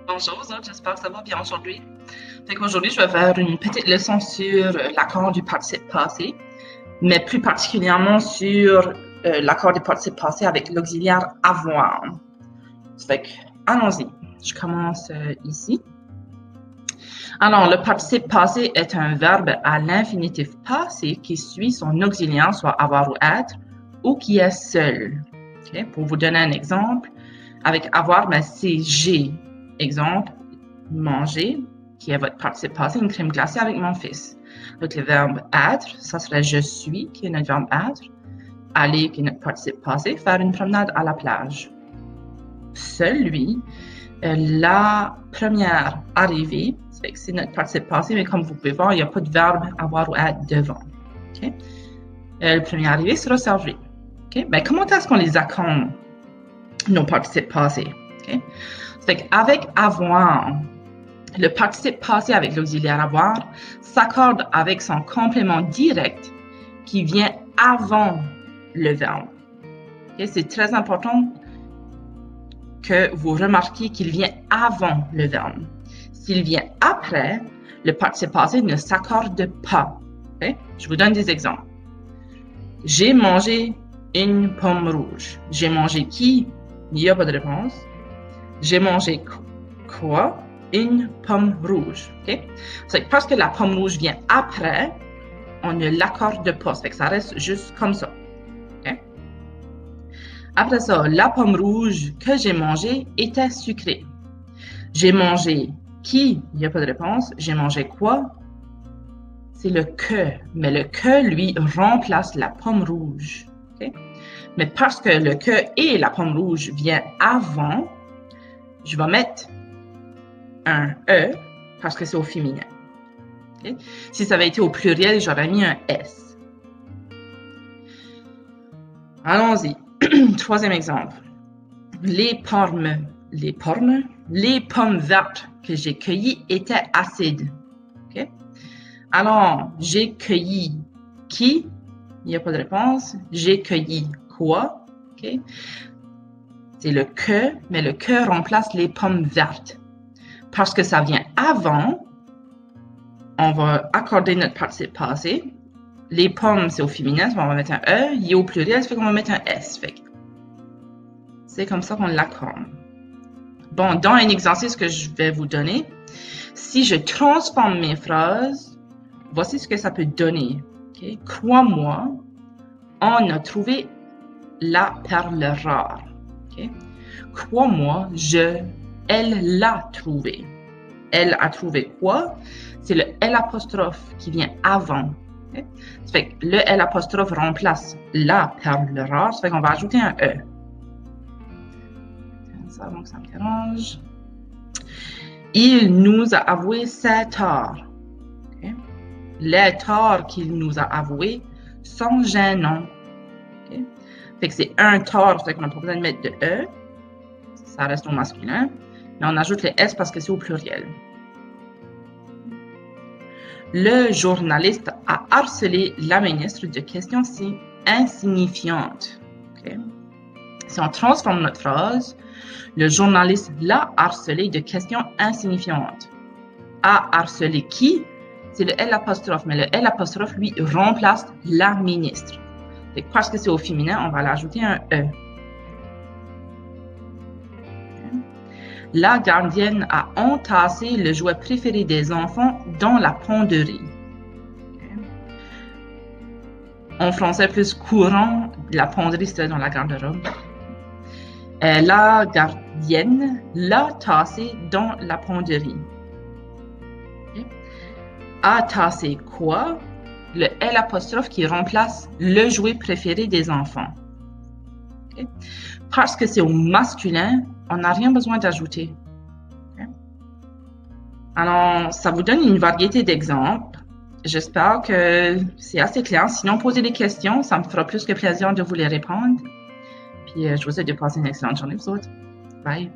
Bonjour vous autres, j'espère que ça va bien aujourd'hui. Aujourd'hui, je vais faire une petite leçon sur l'accord du participe passé, mais plus particulièrement sur l'accord du participe passé avec l'auxiliaire avoir. Allons-y. Je commence ici. Alors, le participe passé est un verbe à l'infinitif passé qui suit son auxiliaire, soit avoir ou être, ou qui est seul. Okay? Pour vous donner un exemple, avec avoir, c'est j'ai. Exemple, manger, qui est votre participe passé, une crème glacée avec mon fils. Avec le verbe être, ça serait je suis, qui est notre verbe être. Aller, qui est notre participe passé. Faire une promenade à la plage. Celui, la première arrivée, c'est notre participe passé, mais comme vous pouvez voir, il n'y a pas de verbe avoir ou être devant. Okay? Le premier arrivé sera servi. Okay? Comment est-ce qu'on les accorde, nos participes passés? Okay? Avec avoir, le participe passé avec l'auxiliaire avoir s'accorde avec son complément direct qui vient avant le verbe. Okay? C'est très important que vous remarquiez qu'il vient avant le verbe. S'il vient après, le participe passé ne s'accorde pas. Okay? Je vous donne des exemples. J'ai mangé une pomme rouge. J'ai mangé qui? Il n'y a pas de réponse. J'ai mangé quoi? Une pomme rouge. Okay? C'est parce que la pomme rouge vient après, on ne l'accorde pas. Ça reste juste comme ça. Okay? Après ça, la pomme rouge que j'ai mangée était sucrée. J'ai mangé qui? Il n'y a pas de réponse. J'ai mangé quoi? C'est le que. Mais le que, lui, remplace la pomme rouge. Okay? Mais parce que le que et la pomme rouge viennent avant, je vais mettre un E parce que c'est au féminin. Okay? Si ça avait été au pluriel, j'aurais mis un S. Allons-y. Troisième exemple. Les pommes vertes que j'ai cueillies étaient acides. Okay? Alors, j'ai cueilli qui? Il n'y a pas de réponse. J'ai cueilli quoi? Okay? C'est le que, mais le que remplace les pommes vertes. Parce que ça vient avant, on va accorder notre participe passé. Les pommes, c'est au féminin, on va mettre un E. Il est au pluriel, ça fait qu'on va mettre un S. C'est comme ça qu'on l'accorde. Bon, dans un exercice que je vais vous donner, si je transforme mes phrases, voici ce que ça peut donner. Okay? Crois-moi, on a trouvé la perle rare. Okay? Crois-moi, elle l'a trouvé. Elle a trouvé quoi? C'est le L apostrophe qui vient avant. Okay? Ça fait que le L apostrophe remplace la perle rare. Ça fait qu'on va ajouter un E. Ça, donc ça me dérange. Il nous a avoué ses torts. Okay? Les torts qu'il nous a avoués sont gênants. Okay? Fait que c'est un tort, fait qu'on n'a pas besoin de mettre de E. Ça reste au masculin. Mais on ajoute le S parce que c'est au pluriel. Le journaliste a harcelé la ministre de questions insignifiantes. Okay? Si on transforme notre phrase, le journaliste l'a harcelé de questions insignifiantes. A harcelé qui? C'est le L apostrophe, mais le L apostrophe, lui, remplace la ministre. Et parce que c'est au féminin, on va l'ajouter un E. La gardienne a entassé le jouet préféré des enfants dans la penderie. En français plus courant, la penderie, c'était dans la garde-robe. La gardienne l'a tassé dans la penderie. Okay. A tassé quoi? Le L apostrophe qui remplace le jouet préféré des enfants. Okay. Parce que c'est au masculin, on n'a rien besoin d'ajouter. Okay. Alors, ça vous donne une variété d'exemples. J'espère que c'est assez clair. Sinon, posez des questions, ça me fera plus que plaisir de vous les répondre. Puis, je vous souhaite de passer une excellente journée, vous autres. Bye.